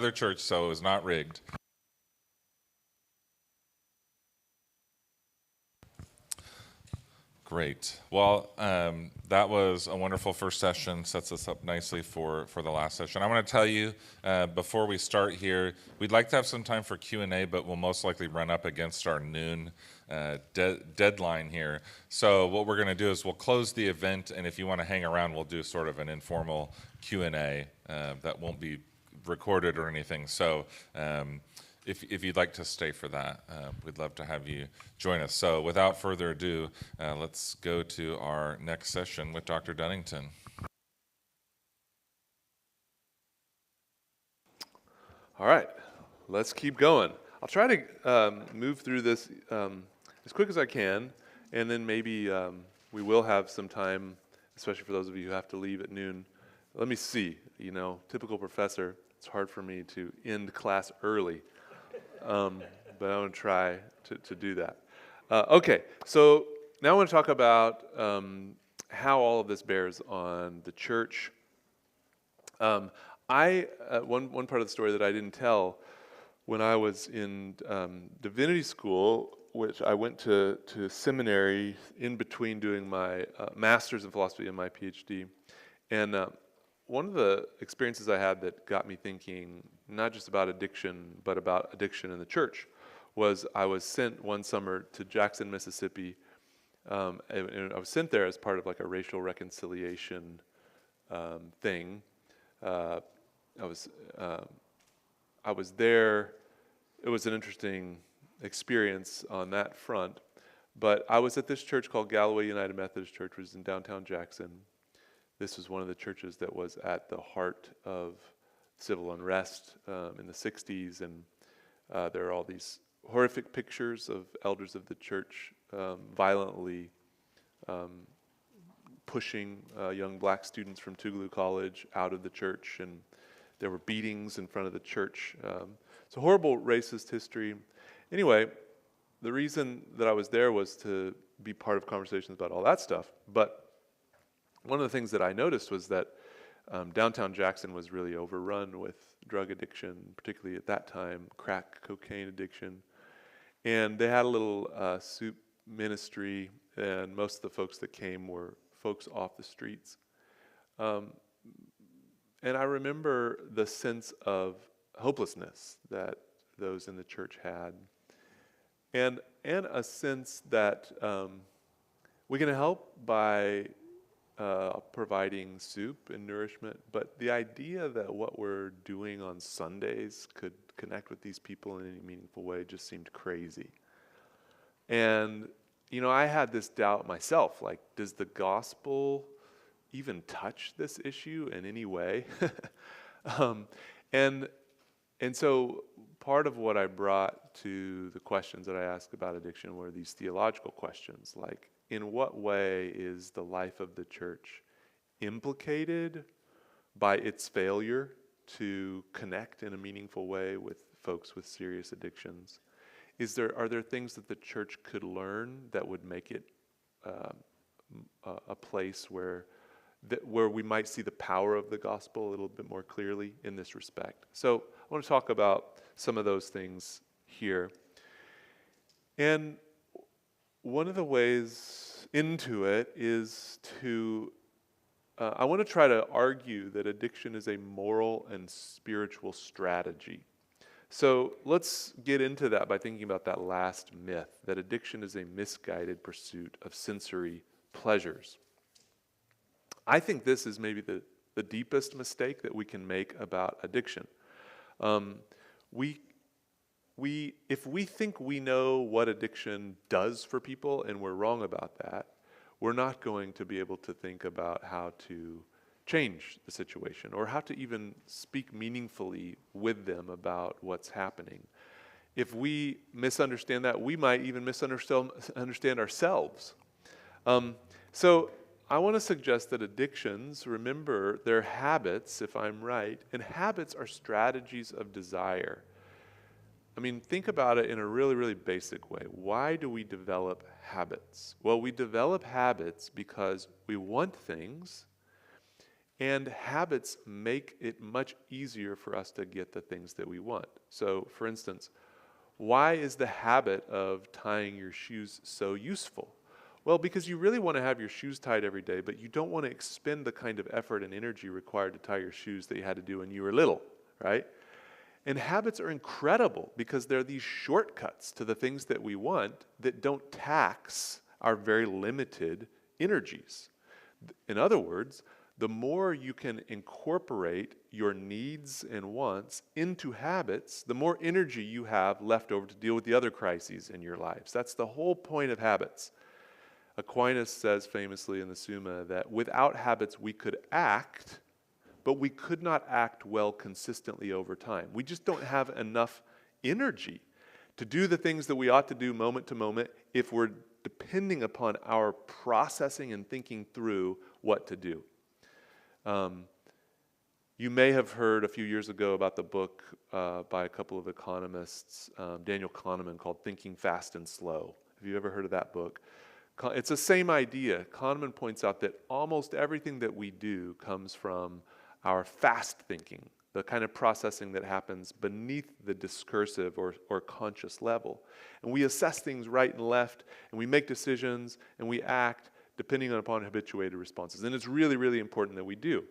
other church, so it was not rigged. Great. Well, that was a wonderful first session. Sets us up nicely for the last session. I want to tell you before we start here, we'd like to have some time for Q&A, but we'll most likely run up against our noon deadline here. So what we're going to do is we'll close the event, and if you want to hang around, we'll do sort of an informal Q&A that won't be recorded or anything. So if you'd like to stay for that, we'd love to have you join us. So without further ado, let's go to our next session with Dr. Dunnington. All right, let's keep going. I'll try to move through this as quick as I can, and then maybe we will have some time, especially for those of you who have to leave at noon. Let me see, typical professor, it's hard for me to end class early. But I'm going to try to do that. Okay, so now I want to talk about how all of this bears on the church. One part of the story that I didn't tell, when I was in divinity school, which I went to seminary in between doing my master's in philosophy and my PhD, and one of the experiences I had that got me thinking not just about addiction, but about addiction in the church, was I was sent one summer to Jackson, Mississippi, and I was sent there as part of like a racial reconciliation thing. I was there. It was an interesting experience on that front, but I was at this church called Galloway United Methodist Church, which is in downtown Jackson. This was one of the churches that was at the heart of civil unrest in the 60s, and there are all these horrific pictures of elders of the church violently pushing young black students from Tougaloo College out of the church, and there were beatings in front of the church. It's a horrible racist history. Anyway, the reason that I was there was to be part of conversations about all that stuff, but one of the things that I noticed was that downtown Jackson was really overrun with drug addiction, particularly at that time, crack cocaine addiction. And they had a little soup ministry, and most of the folks that came were folks off the streets. And I remember the sense of hopelessness that those in the church had, and a sense that we can help by providing soup and nourishment, but the idea that what we're doing on Sundays could connect with these people in any meaningful way just seemed crazy. And, I had this doubt myself, like, does the gospel even touch this issue in any way? And so part of what I brought to the questions that I asked about addiction were these theological questions, like, in what way is the life of the church implicated by its failure to connect in a meaningful way with folks with serious addictions? Are there things that the church could learn that would make it a place where we might see the power of the gospel a little bit more clearly in this respect? So I want to talk about some of those things here. And one of the ways into it is I want to try to argue that addiction is a moral and spiritual strategy. So let's get into that by thinking about that last myth, that addiction is a misguided pursuit of sensory pleasures. I think this is maybe the deepest mistake that we can make about addiction. If we think we know what addiction does for people and we're wrong about that, we're not going to be able to think about how to change the situation or how to even speak meaningfully with them about what's happening. If we misunderstand that, we might even misunderstand ourselves. So I want to suggest that addictions, remember, they're habits, if I'm right, and habits are strategies of desire. I mean, think about it in a really, really basic way. Why do we develop habits? Well, we develop habits because we want things, And habits make it much easier for us to get the things that we want. So, for instance, why is the habit of tying your shoes so useful? Well, because you really want to have your shoes tied every day, but you don't want to expend the kind of effort and energy required to tie your shoes that you had to do when you were little, right? And habits are incredible because they're these shortcuts to the things that we want that don't tax our very limited energies. In other words, the more you can incorporate your needs and wants into habits, the more energy you have left over to deal with the other crises in your lives. That's the whole point of habits. Aquinas says famously in the Summa that without habits we could act, but we could not act well consistently over time. We just don't have enough energy to do the things that we ought to do moment to moment if we're depending upon our processing and thinking through what to do. You may have heard a few years ago about the book by a couple of economists, Daniel Kahneman, called Thinking Fast and Slow. Have you ever heard of that book? It's the same idea. Kahneman points out that almost everything that we do comes from our fast thinking, the kind of processing that happens beneath the discursive or conscious level. And we assess things right and left, and we make decisions, and we act depending upon habituated responses. And it's really, really important that we do.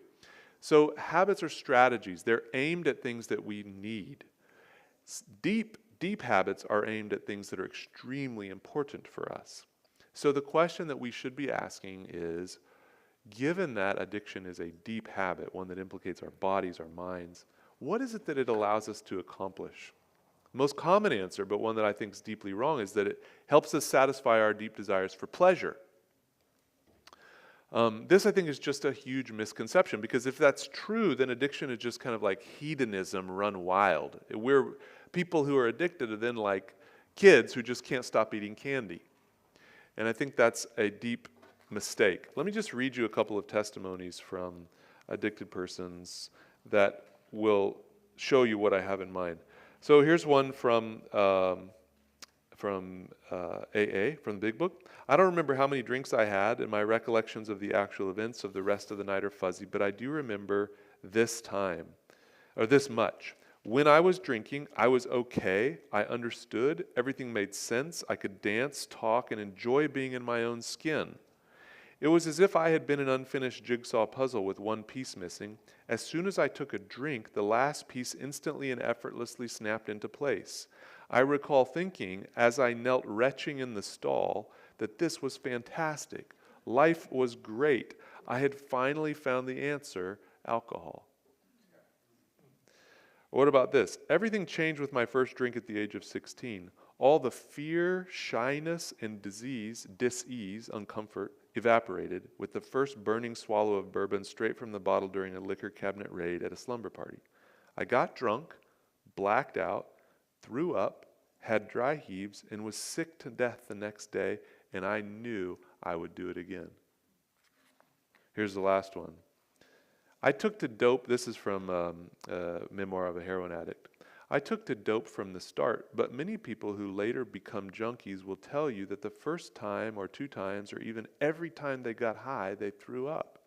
So habits are strategies. They're aimed at things that we need. Deep habits are aimed at things that are extremely important for us. So the question that we should be asking is, given that addiction is a deep habit, one that implicates our bodies, our minds, what is it that it allows us to accomplish? The most common answer, but one that I think is deeply wrong, is that it helps us satisfy our deep desires for pleasure. This, I think, is just a huge misconception, because if that's true, then addiction is just kind of like hedonism run wild. People who are addicted are then like kids who just can't stop eating candy. And I think that's a deep mistake. Let me just read you a couple of testimonies from addicted persons that will show you what I have in mind. So here's one from AA, from the Big Book. I don't remember how many drinks I had, and my recollections of the actual events of the rest of the night are fuzzy, but I do remember this much. When I was drinking, I was okay. I understood. Everything made sense. I could dance, talk, and enjoy being in my own skin. It was as if I had been an unfinished jigsaw puzzle with one piece missing. As soon as I took a drink, the last piece instantly and effortlessly snapped into place. I recall thinking, as I knelt retching in the stall, that this was fantastic. Life was great. I had finally found the answer: alcohol. What about this? Everything changed with my first drink at the age of 16. All the fear, shyness, and dis-ease, uncomfort, evaporated with the first burning swallow of bourbon straight from the bottle during a liquor cabinet raid at a slumber party. I got drunk, blacked out, threw up, had dry heaves, and was sick to death the next day, and I knew I would do it again. Here's the last one. I took to dope, this is from Memoir of a Heroin Addict. I took to dope from the start, but many people who later become junkies will tell you that the first time or 2 times or even every time they got high, they threw up.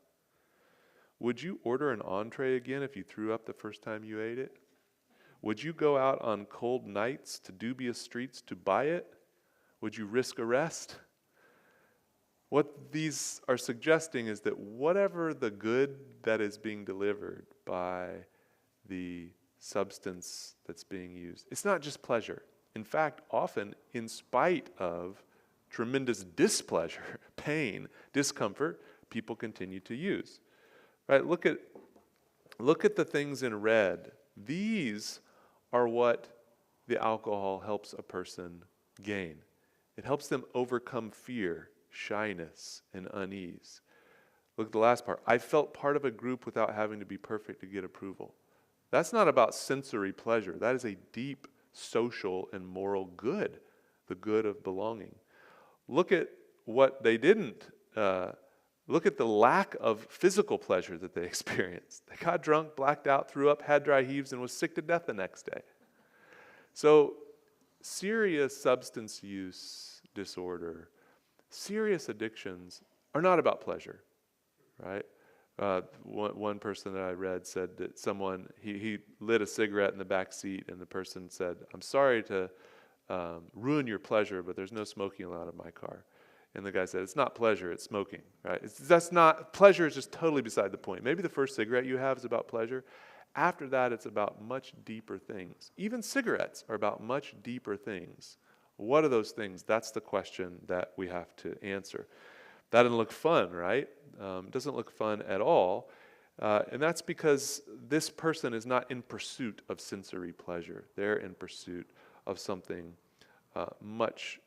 Would you order an entree again if you threw up the first time you ate it? Would you go out on cold nights to dubious streets to buy it? Would you risk arrest? What these are suggesting is that whatever the good that is being delivered by the substance that's being used, it's not just pleasure. In fact, often, in spite of tremendous displeasure, pain, discomfort, people continue to use. Right? Look at the things in red. These are what the alcohol helps a person gain. It helps them overcome fear, shyness, and unease. Look at the last part. I felt part of a group without having to be perfect to get approval. That's not about sensory pleasure. That is a deep social and moral good, the good of belonging. Look at what they didn't. Look at the lack of physical pleasure that they experienced. They got drunk, blacked out, threw up, had dry heaves, and was sick to death the next day. So serious substance use disorder, serious addictions are not about pleasure, right? One person that I read said that someone, he lit a cigarette in the back seat, and the person said, "I'm sorry to ruin your pleasure, but there's no smoking allowed in my car." And the guy said, "It's not pleasure, it's smoking, right? That's not, pleasure is just totally beside the point. Maybe the first cigarette you have is about pleasure. After that, it's about much deeper things. Even cigarettes are about much deeper things. What are those things? That's the question that we have to answer. That doesn't look fun, right? It doesn't look fun at all. And that's because this person is not in pursuit of sensory pleasure. They're in pursuit of something much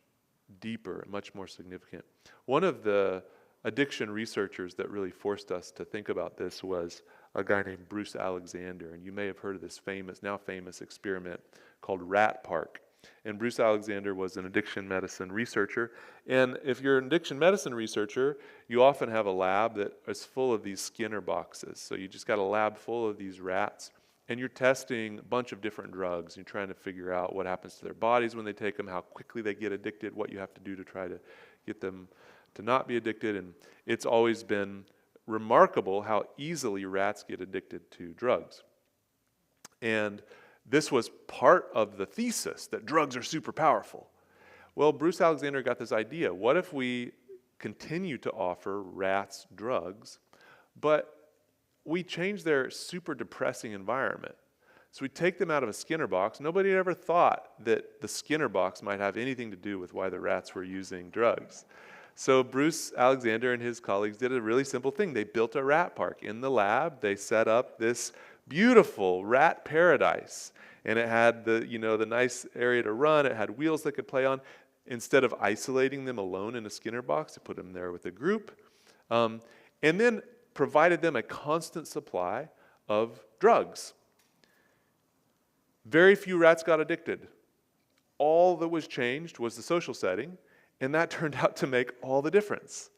deeper, much more significant. One of the addiction researchers that really forced us to think about this was a guy named Bruce Alexander. And you may have heard of this now famous experiment called Rat Park. And Bruce Alexander was an addiction medicine researcher. And if you're an addiction medicine researcher, you often have a lab that is full of these Skinner boxes. So you just got a lab full of these rats, and you're testing a bunch of different drugs. You're trying to figure out what happens to their bodies when they take them, how quickly they get addicted, what you have to do to try to get them to not be addicted. And it's always been remarkable how easily rats get addicted to drugs. And this was part of the thesis that drugs are super powerful. Well, Bruce Alexander got this idea. What if we continue to offer rats drugs, but we change their super depressing environment? So we take them out of a Skinner box. Nobody had ever thought that the Skinner box might have anything to do with why the rats were using drugs. So Bruce Alexander and his colleagues did a really simple thing. They built a rat park. In the lab, they set up this beautiful rat paradise. And it had the nice area to run. It had wheels they could play on. Instead of isolating them alone in a Skinner box, they put them there with a group. And then provided them a constant supply of drugs. Very few rats got addicted. All that was changed was the social setting, and that turned out to make all the difference.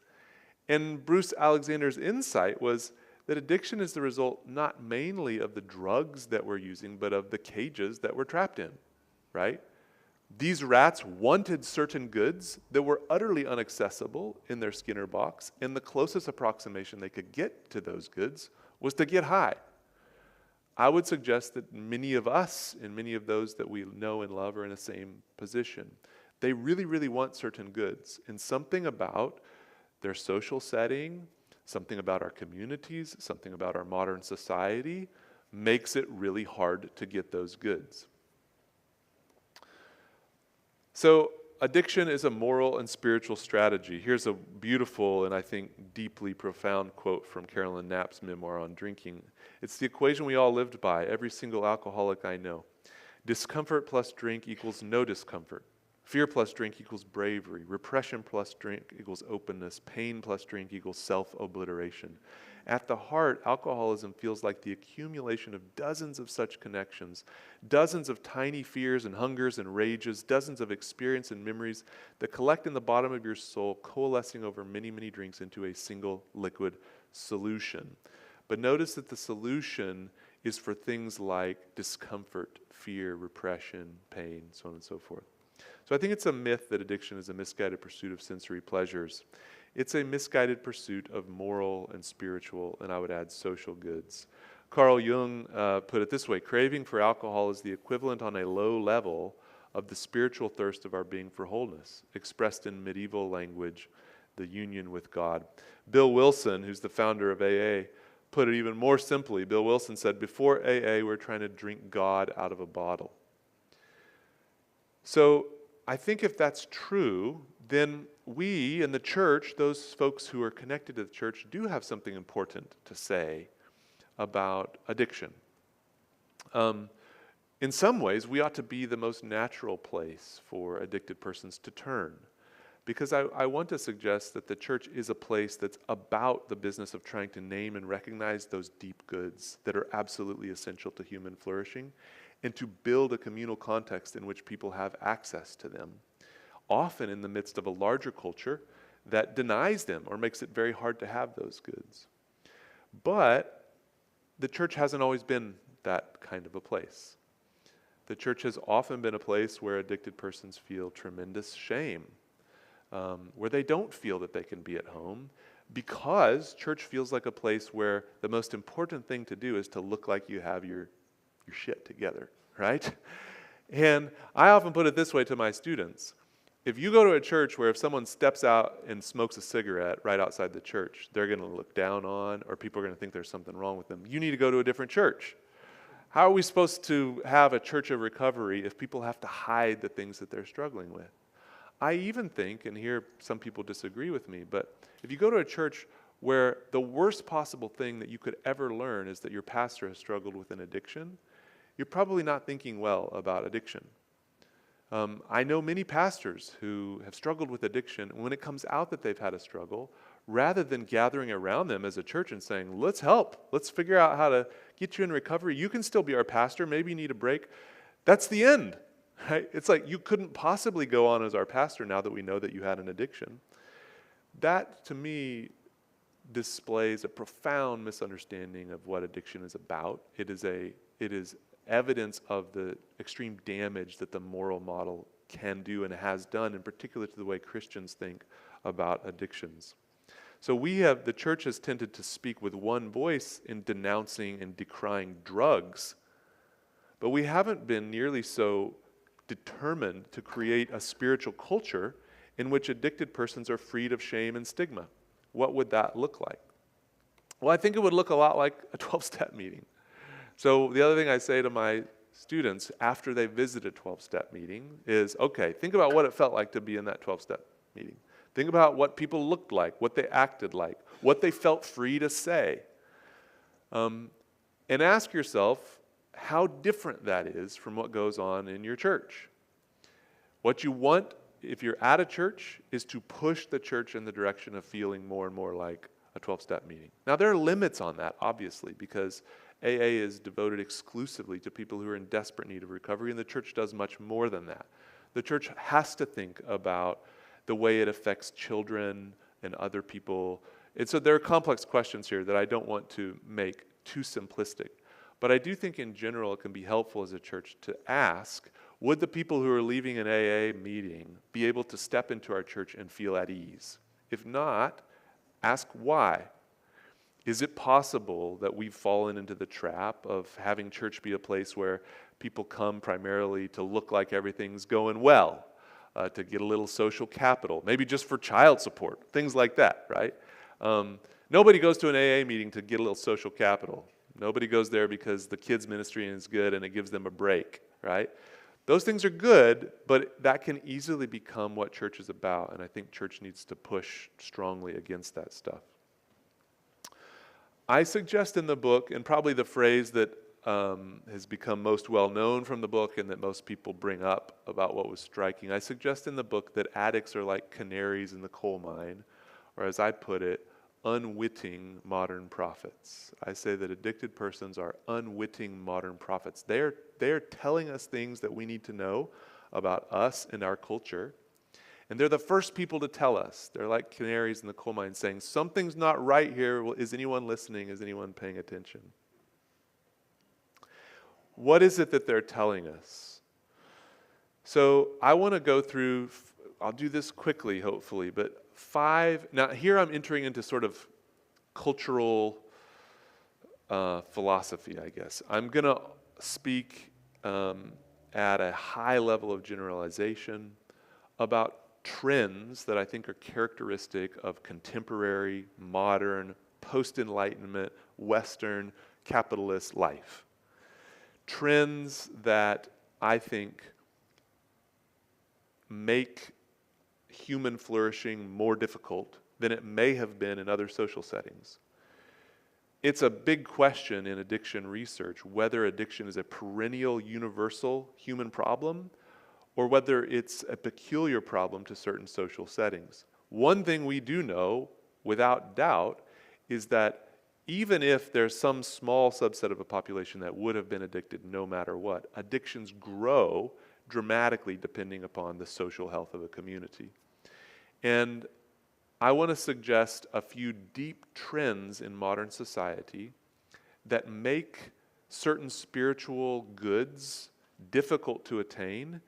And Bruce Alexander's insight was that addiction is the result not mainly of the drugs that we're using, but of the cages that we're trapped in, right? These rats wanted certain goods that were utterly inaccessible in their Skinner box, and the closest approximation they could get to those goods was to get high. I would suggest that many of us and many of those that we know and love are in the same position. They really, really want certain goods, and something about their social setting, something about our communities, something about our modern society makes it really hard to get those goods. So addiction is a moral and spiritual strategy. Here's a beautiful and I think deeply profound quote from Carolyn Knapp's memoir on drinking. It's the equation we all lived by, every single alcoholic I know. Discomfort plus drink equals no discomfort. Fear plus drink equals bravery. Repression plus drink equals openness. Pain plus drink equals self-obliteration. At the heart, alcoholism feels like the accumulation of dozens of such connections, dozens of tiny fears and hungers and rages, dozens of experience and memories that collect in the bottom of your soul, coalescing over many, many drinks into a single liquid solution. But notice that the solution is for things like discomfort, fear, repression, pain, so on and so forth. So I think it's a myth that addiction is a misguided pursuit of sensory pleasures. It's a misguided pursuit of moral and spiritual, and I would add social goods. Carl Jung put it this way: craving for alcohol is the equivalent on a low level of the spiritual thirst of our being for wholeness, expressed in medieval language, the union with God. Bill Wilson, who's the founder of AA, put it even more simply. Bill Wilson said, before AA, we're trying to drink God out of a bottle. So I think if that's true, then we in the church, those folks who are connected to the church, do have something important to say about addiction. In some ways, we ought to be the most natural place for addicted persons to turn. Because I want to suggest that the church is a place that's about the business of trying to name and recognize those deep goods that are absolutely essential to human flourishing, and to build a communal context in which people have access to them, often in the midst of a larger culture that denies them or makes it very hard to have those goods. But the church hasn't always been that kind of a place. The church has often been a place where addicted persons feel tremendous shame, where they don't feel that they can be at home, because church feels like a place where the most important thing to do is to look like you have your shit together, right? And I often put it this way to my students. If you go to a church where if someone steps out and smokes a cigarette right outside the church, they're going to look down on, or people are going to think there's something wrong with them, you need to go to a different church. How are we supposed to have a church of recovery if people have to hide the things that they're struggling with? I even think, and here some people disagree with me, but if you go to a church where the worst possible thing that you could ever learn is that your pastor has struggled with an addiction, you're probably not thinking well about addiction. I know many pastors who have struggled with addiction, and when it comes out that they've had a struggle, rather than gathering around them as a church and saying, let's help, let's figure out how to get you in recovery, you can still be our pastor, maybe you need a break, that's the end. Right? It's like you couldn't possibly go on as our pastor now that we know that you had an addiction. That, to me, displays a profound misunderstanding of what addiction is about. It is evidence of the extreme damage that the moral model can do and has done, in particular to the way Christians think about addictions. So the church has tended to speak with one voice in denouncing and decrying drugs, but we haven't been nearly so determined to create a spiritual culture in which addicted persons are freed of shame and stigma. What would that look like? Well, I think it would look a lot like a 12-step meeting. So the other thing I say to my students after they visit a 12-step meeting is, okay, think about what it felt like to be in that 12-step meeting. Think about what people looked like, what they acted like, what they felt free to say. And ask yourself how different that is from what goes on in your church. What you want, if you're at a church, is to push the church in the direction of feeling more and more like a 12-step meeting. Now, there are limits on that, obviously, because AA is devoted exclusively to people who are in desperate need of recovery, and the church does much more than that. The church has to think about the way it affects children and other people. And so there are complex questions here that I don't want to make too simplistic. But I do think in general it can be helpful as a church to ask, would the people who are leaving an AA meeting be able to step into our church and feel at ease? If not, ask why. Is it possible that we've fallen into the trap of having church be a place where people come primarily to look like everything's going well, to get a little social capital, maybe just for child support, things like that, right? Nobody goes to an AA meeting to get a little social capital. Nobody goes there because the kids' ministry is good and it gives them a break, right? Those things are good, but that can easily become what church is about, and I think church needs to push strongly against that stuff. I suggest in the book, and probably the phrase that has become most well known from the book and that most people bring up about what was striking, I suggest in the book that addicts are like canaries in the coal mine, or as I put it, unwitting modern prophets. I say that addicted persons are unwitting modern prophets. They're telling us things that we need to know about us and our culture. And they're the first people to tell us. They're like canaries in the coal mine saying, something's not right here. Well, is anyone listening? Is anyone paying attention? What is it that they're telling us? So I want to go through, I'll do this quickly, hopefully, but now here I'm entering into sort of cultural philosophy, I guess. I'm going to speak at a high level of generalization about trends that I think are characteristic of contemporary, modern, post-Enlightenment, Western, capitalist life. Trends that I think make human flourishing more difficult than it may have been in other social settings. It's a big question in addiction research whether addiction is a perennial, universal human problem or whether it's a peculiar problem to certain social settings. One thing we do know, without doubt, is that even if there's some small subset of a population that would have been addicted no matter what, addictions grow dramatically depending upon the social health of a community. And I want to suggest a few deep trends in modern society that make certain spiritual goods difficult to attain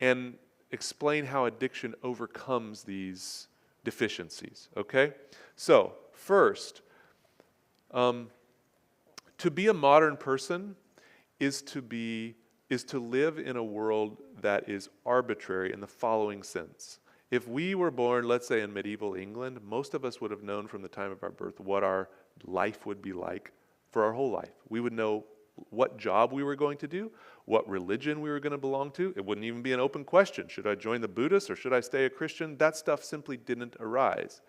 and explain how addiction overcomes these deficiencies, okay? So, first, to be a modern person is to live in a world that is arbitrary in the following sense. If we were born, let's say, in medieval England, most of us would have known from the time of our birth what our life would be like for our whole life. We would know what job we were going to do, what religion we were going to belong to. It wouldn't even be an open question. Should I join the Buddhists or should I stay a Christian? That stuff simply didn't arise.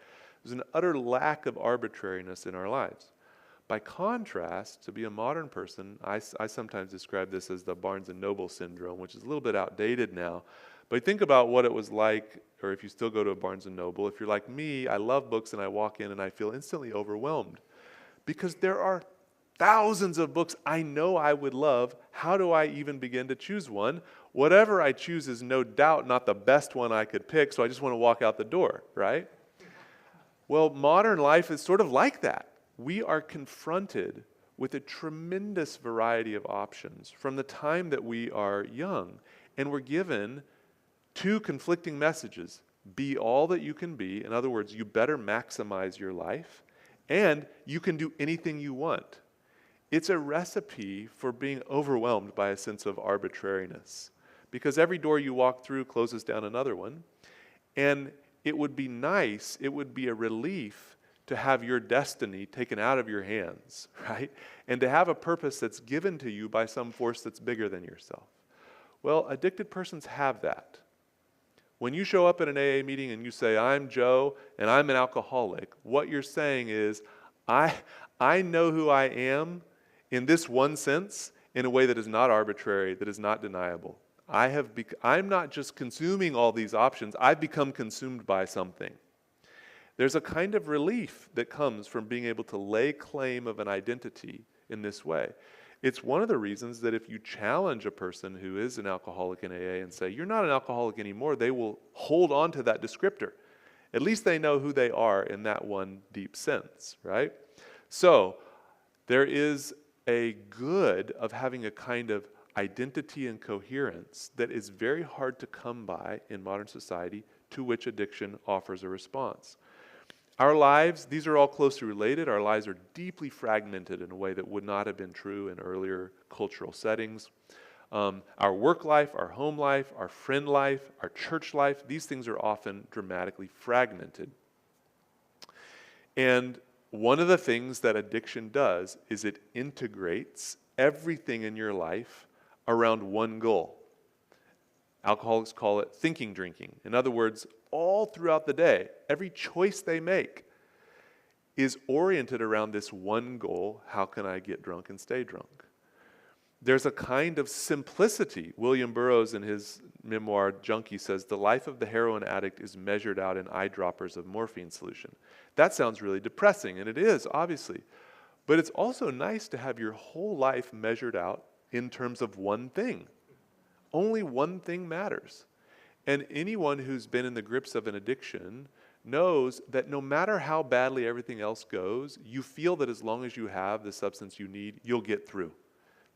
There's an utter lack of arbitrariness in our lives. By contrast, to be a modern person, I sometimes describe this as the Barnes and Noble syndrome, which is a little bit outdated now. But think about what it was like, or if you still go to a Barnes and Noble, if you're like me, I love books and I walk in and I feel instantly overwhelmed. Because there are thousands of books I know I would love. How do I even begin to choose one? Whatever I choose is no doubt not the best one I could pick, so I just want to walk out the door, right? Well, modern life is sort of like that. We are confronted with a tremendous variety of options from the time that we are young, and we're given two conflicting messages. Be all that you can be. In other words, you better maximize your life, and you can do anything you want. It's a recipe for being overwhelmed by a sense of arbitrariness, because every door you walk through closes down another one, and it would be nice, it would be a relief to have your destiny taken out of your hands, right? And to have a purpose that's given to you by some force that's bigger than yourself. Well, addicted persons have that. When you show up at an AA meeting and you say, I'm Joe and I'm an alcoholic, what you're saying is, I know who I am in this one sense in a way that is not arbitrary, that is not deniable. I'm not just consuming all these options, I've become consumed by something. There's a kind of relief that comes from being able to lay claim of an identity in this way. It's one of the reasons that if you challenge a person who is an alcoholic in AA and say, you're not an alcoholic anymore, they will hold on to that descriptor. At least they know who they are in that one deep sense, right? So there is a good of having a kind of identity and coherence that is very hard to come by in modern society, to which addiction offers a response. Our lives, these are all closely related. Our lives are deeply fragmented in a way that would not have been true in earlier cultural settings. Our work life, our home life, our friend life, our church life, these things are often dramatically fragmented. And one of the things that addiction does is it integrates everything in your life around one goal. Alcoholics call it thinking drinking. In other words, all throughout the day, every choice they make is oriented around this one goal: how can I get drunk and stay drunk? There's a kind of simplicity. William Burroughs, in his memoir, Junkie, says, the life of the heroin addict is measured out in eyedroppers of morphine solution. That sounds really depressing, and it is, obviously. But it's also nice to have your whole life measured out in terms of one thing. Only one thing matters. And anyone who's been in the grips of an addiction knows that no matter how badly everything else goes, you feel that as long as you have the substance you need, you'll get through.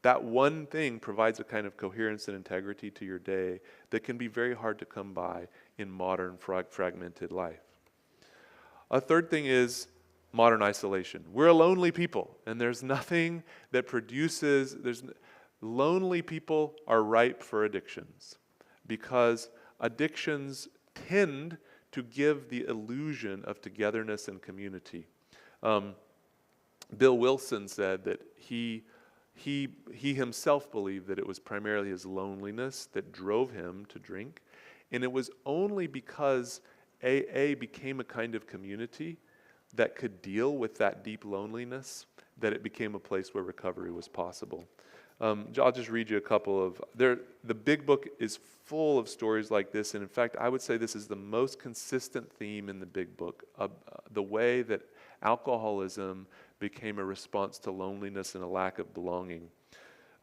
That one thing provides a kind of coherence and integrity to your day that can be very hard to come by in modern fragmented life. A third thing is modern isolation. We're a lonely people, and there's nothing that produces, lonely people are ripe for addictions, because addictions tend to give the illusion of togetherness and community. Bill Wilson said that he himself believed that it was primarily his loneliness that drove him to drink, and it was only because AA became a kind of community that could deal with that deep loneliness that it became a place where recovery was possible. I'll just read you a couple of, the big book is full of stories like this, and in fact, I would say this is the most consistent theme in the big book, the way that alcoholism became a response to loneliness and a lack of belonging.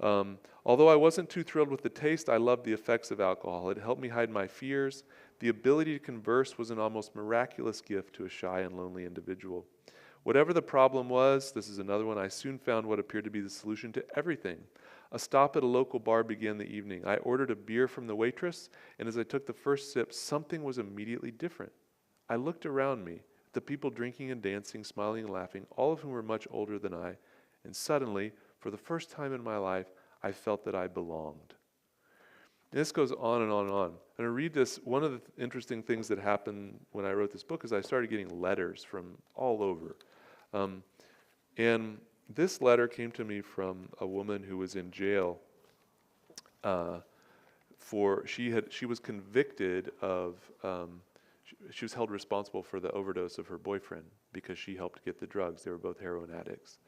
Although I wasn't too thrilled with the taste, I loved the effects of alcohol. It helped me hide my fears. The ability to converse was an almost miraculous gift to a shy and lonely individual. Whatever the problem was, this is another one, I soon found what appeared to be the solution to everything. A stop at a local bar began the evening. I ordered a beer from the waitress, and as I took the first sip, something was immediately different. I looked around me, the people drinking and dancing, smiling and laughing, all of whom were much older than I, and suddenly, for the first time in my life, I felt that I belonged. And this goes on and on and on. And I read this, one of the interesting things that happened when I wrote this book is I started getting letters from all over. And this letter came to me from a woman who was in jail she was convicted of, she was held responsible for the overdose of her boyfriend because she helped get the drugs. They were both heroin addicts.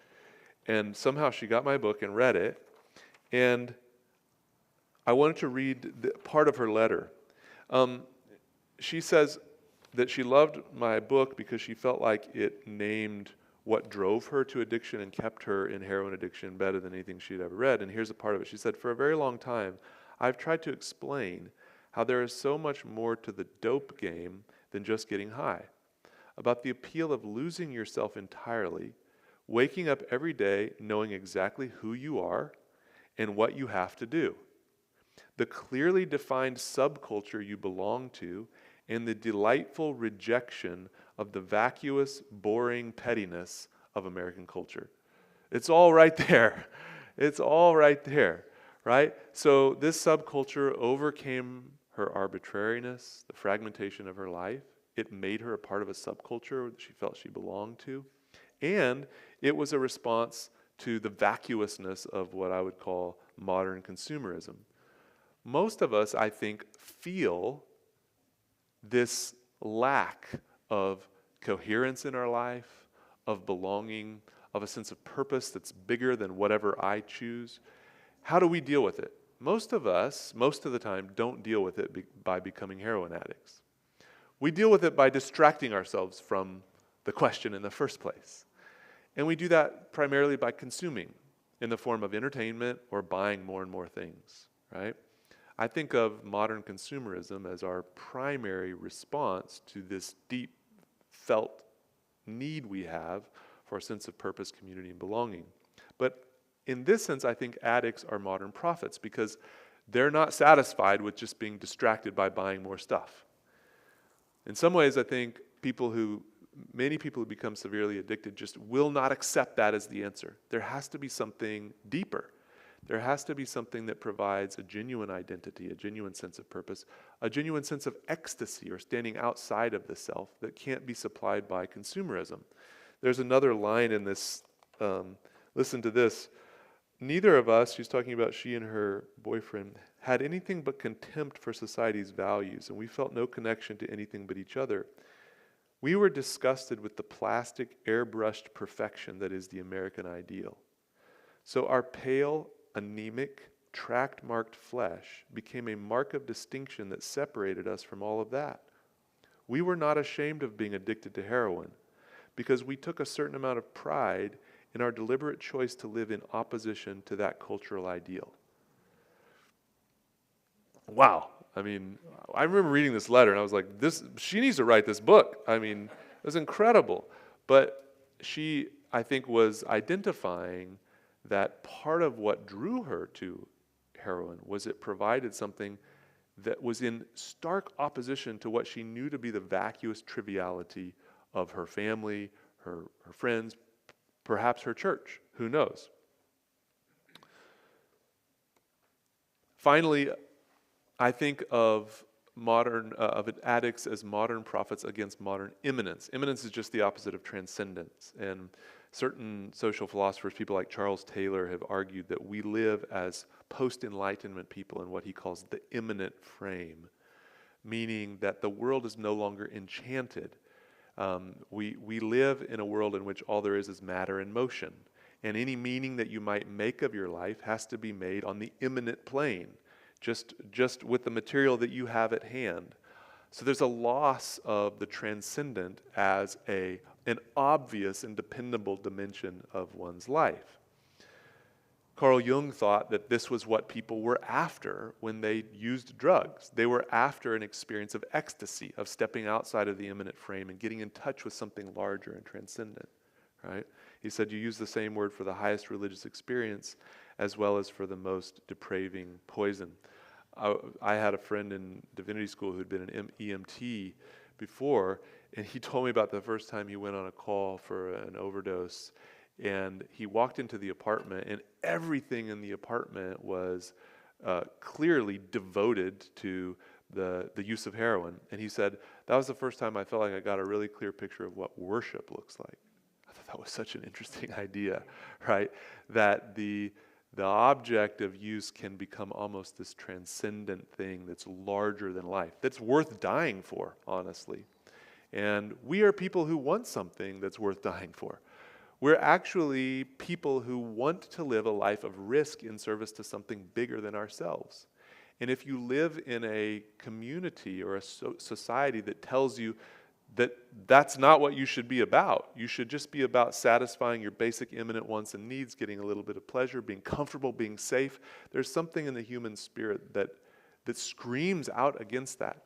And somehow she got my book and read it, and I wanted to read part of her letter. She says that she loved my book because she felt like it named what drove her to addiction and kept her in heroin addiction better than anything she'd ever read. And here's a part of it. She said, "For a very long time, I've tried to explain how there is so much more to the dope game than just getting high, about the appeal of losing yourself entirely, waking up every day knowing exactly who you are and what you have to do, the clearly defined subculture you belong to, and the delightful rejection of the vacuous, boring pettiness of American culture." It's all right there. It's all right there, right? So this subculture overcame her arbitrariness, the fragmentation of her life. It made her a part of a subculture that she felt she belonged to. And it was a response to the vacuousness of what I would call modern consumerism. Most of us, I think, feel this lack of coherence in our life, of belonging, of a sense of purpose that's bigger than whatever I choose. How do we deal with it? Most of us, most of the time, don't deal with it by becoming heroin addicts. We deal with it by distracting ourselves from the question in the first place. And we do that primarily by consuming in the form of entertainment or buying more and more things, right? I think of modern consumerism as our primary response to this deep felt need we have for a sense of purpose, community, and belonging. But in this sense, I think addicts are modern prophets because they're not satisfied with just being distracted by buying more stuff. In some ways, I think many people who become severely addicted just will not accept that as the answer. There has to be something deeper. There has to be something that provides a genuine identity, a genuine sense of purpose, a genuine sense of ecstasy or standing outside of the self that can't be supplied by consumerism. There's another line in this, listen to this. Neither of us, she's talking about she and her boyfriend, had anything but contempt for society's values, and we felt no connection to anything but each other. We were disgusted with the plastic, airbrushed perfection that is the American ideal. So our pale, anemic, tract-marked flesh became a mark of distinction that separated us from all of that. We were not ashamed of being addicted to heroin because we took a certain amount of pride in our deliberate choice to live in opposition to that cultural ideal. Wow. I mean, I remember reading this letter and I was like, she needs to write this book. I mean, it was incredible. But she, I think, was identifying that part of what drew her to heroin was it provided something that was in stark opposition to what she knew to be the vacuous triviality of her family, her friends, perhaps her church, who knows. Finally, I think of addicts as modern prophets against modern immanence. Immanence is just the opposite of transcendence. And certain social philosophers, people like Charles Taylor, have argued that we live as post-Enlightenment people in what he calls the immanent frame, meaning that the world is no longer enchanted. We live in a world in which all there is matter and motion. And any meaning that you might make of your life has to be made on the immanent plane, just with the material that you have at hand. So there's a loss of the transcendent as an obvious and dependable dimension of one's life. Carl Jung thought that this was what people were after when they used drugs. They were after an experience of ecstasy, of stepping outside of the immanent frame and getting in touch with something larger and transcendent, right? He said you use the same word for the highest religious experience as well as for the most depraving poison. I had a friend in divinity school who'd been an EMT before, And he told me about the first time he went on a call for an overdose, and he walked into the apartment, and everything in the apartment was clearly devoted to the use of heroin. And he said, that was the first time I felt like I got a really clear picture of what worship looks like. I thought that was such an interesting idea, right? That the object of use can become almost this transcendent thing that's larger than life, that's worth dying for, honestly. And we are people who want something that's worth dying for. We're actually people who want to live a life of risk in service to something bigger than ourselves. And if you live in a community or a society that tells you that that's not what you should be about, you should just be about satisfying your basic imminent wants and needs, getting a little bit of pleasure, being comfortable, being safe, there's something in the human spirit that screams out against that.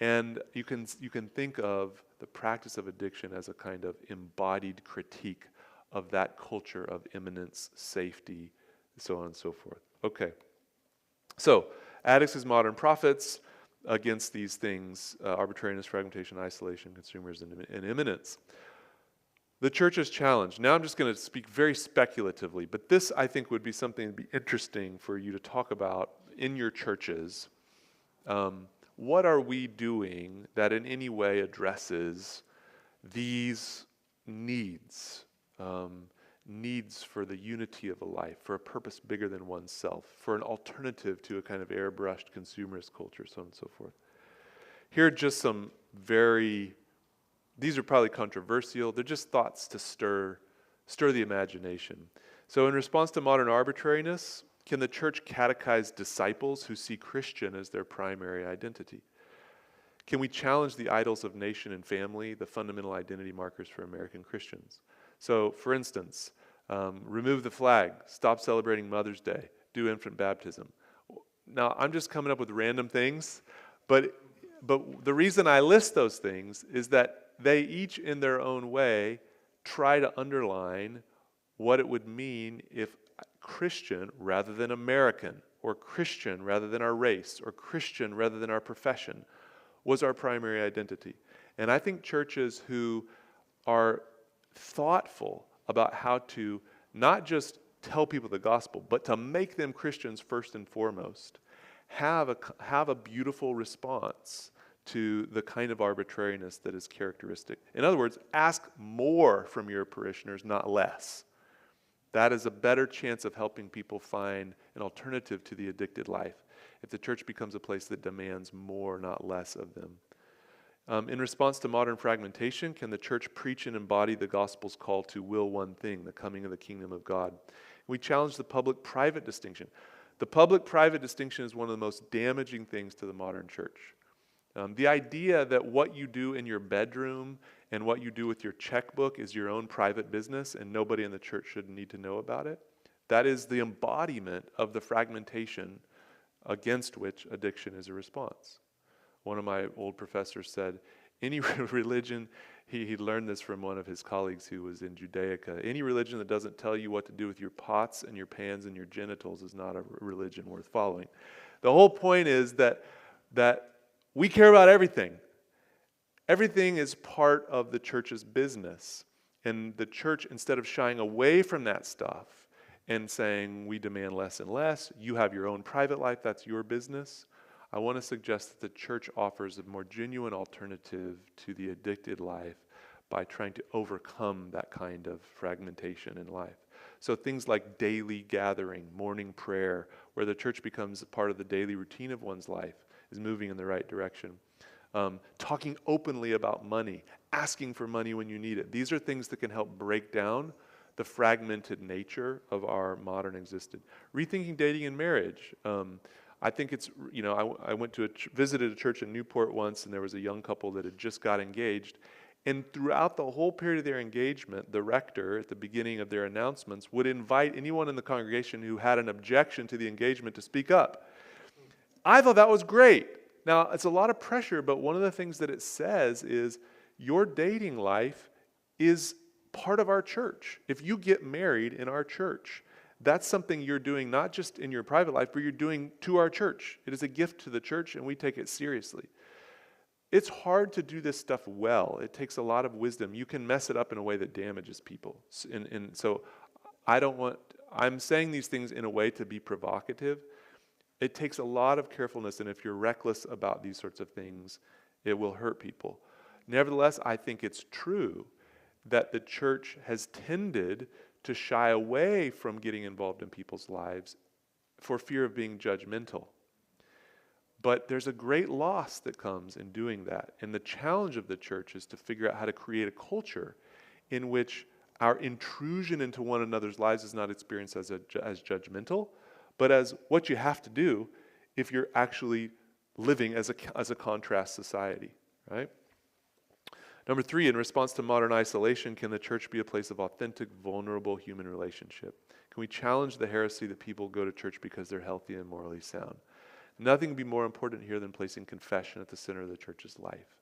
And you can think of the practice of addiction as a kind of embodied critique of that culture of imminence, safety, so on and so forth. Okay. So, addicts as modern prophets against these things, arbitrariness, fragmentation, isolation, consumerism, and imminence. The church's challenge. Now I'm just going to speak very speculatively, but this I think would be something that would be interesting for you to talk about in your churches. What are we doing that in any way addresses these needs? Needs for the unity of a life, for a purpose bigger than oneself, for an alternative to a kind of airbrushed consumerist culture, so on and so forth. Here are just some these are probably controversial, they're just thoughts to stir the imagination. So in response to modern arbitrariness, can the church catechize disciples who see Christian as their primary identity? Can we challenge the idols of nation and family, the fundamental identity markers for American Christians? So, for instance, remove the flag, stop celebrating Mother's Day, do infant baptism. Now, I'm just coming up with random things, but the reason I list those things is that they each, in their own way, try to underline what it would mean if Christian rather than American, or Christian rather than our race, or Christian rather than our profession, was our primary identity. And I think churches who are thoughtful about how to not just tell people the gospel, but to make them Christians first and foremost, have a beautiful response to the kind of arbitrariness that is characteristic. In other words, ask more from your parishioners, not less. That is a better chance of helping people find an alternative to the addicted life if the church becomes a place that demands more, not less of them. In response to modern fragmentation, can the church preach and embody the gospel's call to will one thing, the coming of the kingdom of God? We challenge the public-private distinction. The public-private distinction is one of the most damaging things to the modern church. The idea that what you do in your bedroom and what you do with your checkbook is your own private business and nobody in the church should need to know about it, that is the embodiment of the fragmentation against which addiction is a response. One of my old professors said, any religion, he learned this from one of his colleagues who was in Judaica, any religion that doesn't tell you what to do with your pots and your pans and your genitals is not a religion worth following. The whole point is that we care about everything. Everything is part of the church's business. And the church, instead of shying away from that stuff and saying, we demand less and less, you have your own private life, that's your business, I want to suggest that the church offers a more genuine alternative to the addicted life by trying to overcome that kind of fragmentation in life. So things like daily gathering, morning prayer, where the church becomes a part of the daily routine of one's life, is moving in the right direction. Talking openly about money, asking for money when you need it. These are things that can help break down the fragmented nature of our modern existence. Rethinking dating and marriage. I think it's, I went to visited a church in Newport once, and there was a young couple that had just got engaged. And throughout the whole period of their engagement, the rector, at the beginning of their announcements, would invite anyone in the congregation who had an objection to the engagement to speak up. I thought that was great. Now, it's a lot of pressure, but one of the things that it says is your dating life is part of our church. If you get married in our church, that's something you're doing not just in your private life, but you're doing to our church. It is a gift to the church, and we take it seriously. It's hard to do this stuff well. It takes a lot of wisdom. You can mess it up in a way that damages people. And so I'm saying these things in a way to be provocative. It takes a lot of carefulness, and if you're reckless about these sorts of things, it will hurt people. Nevertheless, I think it's true that the church has tended to shy away from getting involved in people's lives for fear of being judgmental. But there's a great loss that comes in doing that. And the challenge of the church is to figure out how to create a culture in which our intrusion into one another's lives is not experienced as judgmental, but as what you have to do if you're actually living as a contrast society, right? Number 3, in response to modern isolation, can the church be a place of authentic, vulnerable human relationship? Can we challenge the heresy that people go to church because they're healthy and morally sound? Nothing can be more important here than placing confession at the center of the church's life.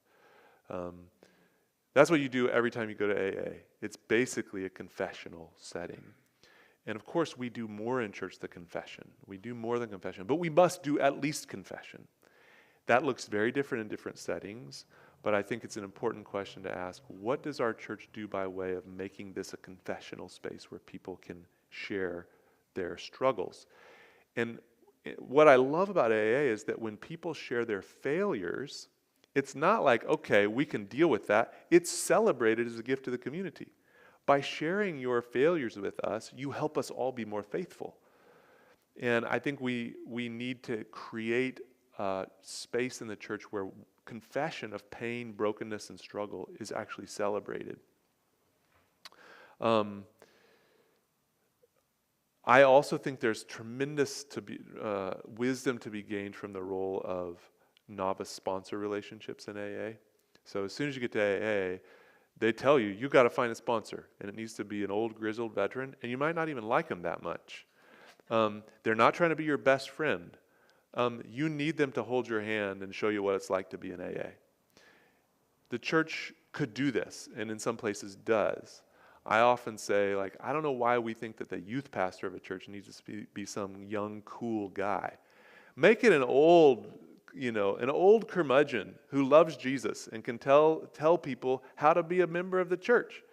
That's what you do every time you go to AA. It's basically a confessional setting. And of course, we do more in church than confession. We do more than confession, but we must do at least confession. That looks very different in different settings, but I think it's an important question to ask. What does our church do by way of making this a confessional space where people can share their struggles? And what I love about AA is that when people share their failures, it's not like, okay, we can deal with that. It's celebrated as a gift to the community. By sharing your failures with us, you help us all be more faithful. And I think we need to create a space in the church where confession of pain, brokenness, and struggle is actually celebrated. I also think there's tremendous wisdom to be gained from the role of novice sponsor relationships in AA. So as soon as you get to AA, they tell you, you got to find a sponsor, and it needs to be an old grizzled veteran, and you might not even like them that much. They're not trying to be your best friend. You need them to hold your hand and show you what it's like to be in AA. The church could do this, and in some places does. I often say, I don't know why we think that the youth pastor of a church needs to be some young, cool guy. Make it an old curmudgeon who loves Jesus and can tell people how to be a member of the church.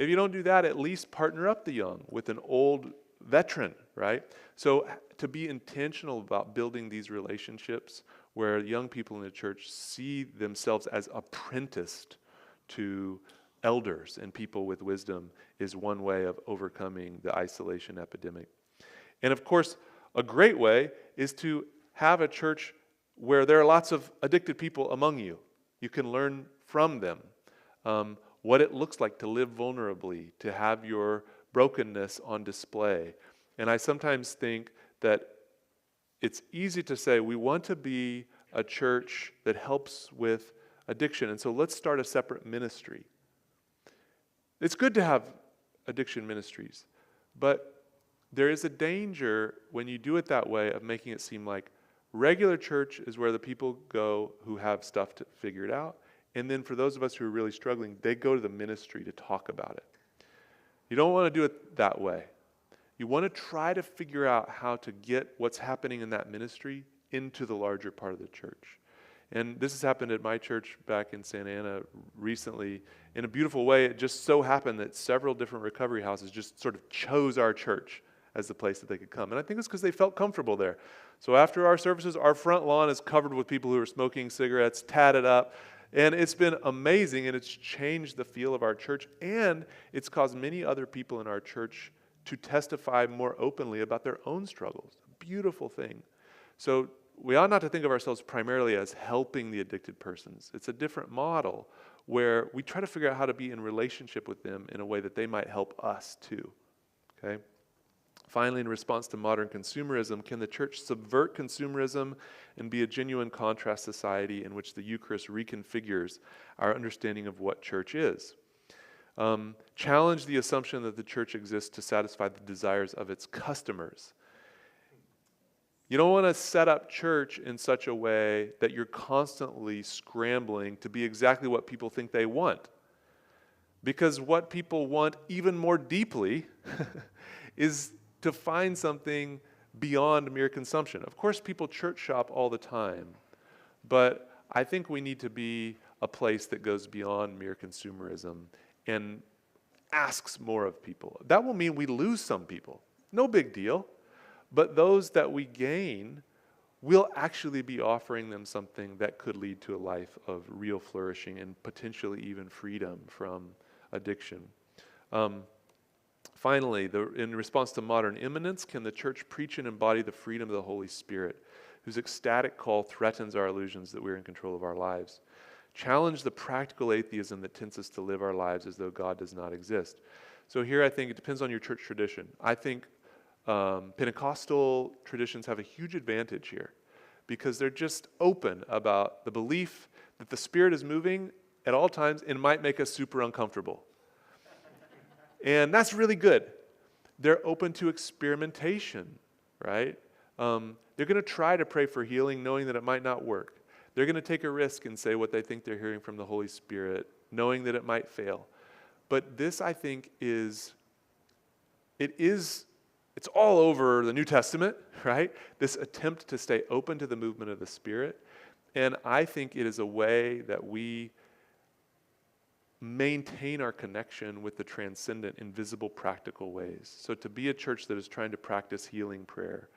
If you don't do that, at least partner up the young with an old veteran, right? So to be intentional about building these relationships where young people in the church see themselves as apprenticed to elders and people with wisdom is one way of overcoming the isolation epidemic. And of course, a great way is to have a church where there are lots of addicted people among you. You can learn from them what it looks like to live vulnerably, to have your brokenness on display. And I sometimes think that it's easy to say we want to be a church that helps with addiction, and so let's start a separate ministry. It's good to have addiction ministries, but there is a danger when you do it that way of making it seem like regular church is where the people go who have stuff to figure it out, and then for those of us who are really struggling, they go to the ministry to talk about it. You don't want to do it that way. You want to try to figure out how to get what's happening in that ministry into the larger part of the church. And this has happened at my church back in Santa Ana recently. In a beautiful way, it just so happened that several different recovery houses just sort of chose our church as the place that they could come. And I think it's because they felt comfortable there. So after our services, our front lawn is covered with people who are smoking cigarettes, tatted up. And it's been amazing, and it's changed the feel of our church. And it's caused many other people in our church to testify more openly about their own struggles. A beautiful thing. So we ought not to think of ourselves primarily as helping the addicted persons. It's a different model where we try to figure out how to be in relationship with them in a way that they might help us too. Okay? Finally, in response to modern consumerism, can the church subvert consumerism and be a genuine contrast society in which the Eucharist reconfigures our understanding of what church is? Challenge the assumption that the church exists to satisfy the desires of its customers. You don't want to set up church in such a way that you're constantly scrambling to be exactly what people think they want. Because what people want even more deeply is to find something beyond mere consumption. Of course, people church shop all the time, but I think we need to be a place that goes beyond mere consumerism and asks more of people. That will mean we lose some people. No big deal. But those that we gain, we'll actually be offering them something that could lead to a life of real flourishing and potentially even freedom from addiction. Finally, in response to modern imminence, can the church preach and embody the freedom of the Holy Spirit, whose ecstatic call threatens our illusions that we're in control of our lives? Challenge the practical atheism that tempts us to live our lives as though God does not exist. So here I think it depends on your church tradition. I think Pentecostal traditions have a huge advantage here because they're just open about the belief that the Spirit is moving at all times and might make us super uncomfortable. And that's really good. They're open to experimentation, right? They're going to try to pray for healing knowing that it might not work. They're going to take a risk and say what they think they're hearing from the Holy Spirit, knowing that it might fail. But this, I think, it's all over the New Testament, right? This attempt to stay open to the movement of the Spirit. And I think it is a way that we maintain our connection with the transcendent in visible, practical ways. So to be a church that is trying to practice healing prayer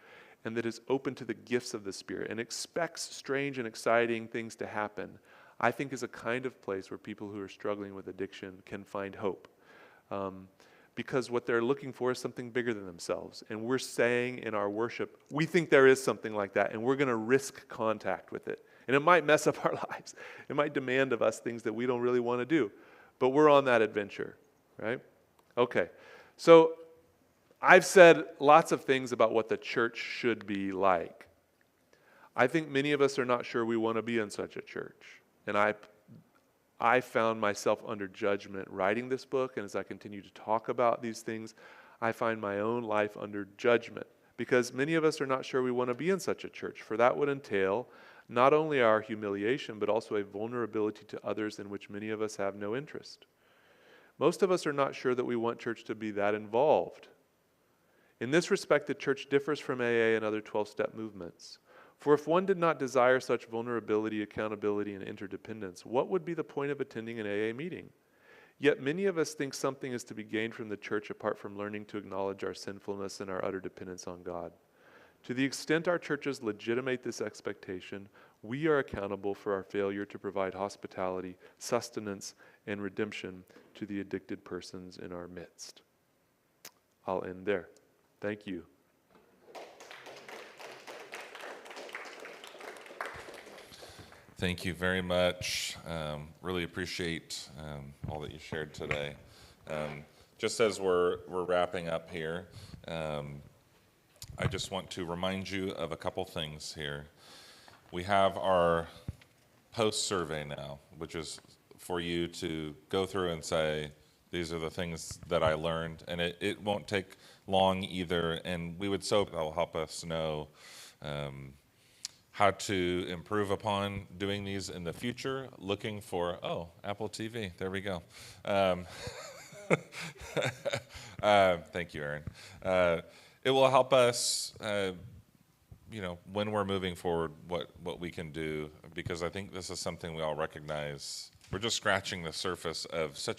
and that is open to the gifts of the Spirit and expects strange and exciting things to happen, I think is a kind of place where people who are struggling with addiction can find hope. Because what they're looking for is something bigger than themselves. And we're saying in our worship, we think there is something like that, and we're going to risk contact with it. And it might mess up our lives. It might demand of us things that we don't really want to do. But we're on that adventure, right? Okay, so I've said lots of things about what the church should be like. I think many of us are not sure we want to be in such a church. And I found myself under judgment writing this book, and as I continue to talk about these things, I find my own life under judgment because many of us are not sure we want to be in such a church, for that would entail not only our humiliation, but also a vulnerability to others in which many of us have no interest. Most of us are not sure that we want church to be that involved. In this respect, the church differs from AA and other 12-step movements. For if one did not desire such vulnerability, accountability, and interdependence, what would be the point of attending an AA meeting? Yet many of us think something is to be gained from the church apart from learning to acknowledge our sinfulness and our utter dependence on God. To the extent our churches legitimate this expectation, we are accountable for our failure to provide hospitality, sustenance, and redemption to the addicted persons in our midst. I'll end there. Thank you. Thank you very much. Really appreciate all that you shared today. Just as we're wrapping up here, I just want to remind you of a couple things here. We have our post survey now, which is for you to go through and say, these are the things that I learned, and it won't take long either, and we would that will help us know how to improve upon doing these in the future, looking for, Apple TV, there we go. Thank you, Aaron. It will help us, when we're moving forward, what we can do, because I think this is something we all recognize. We're just scratching the surface of such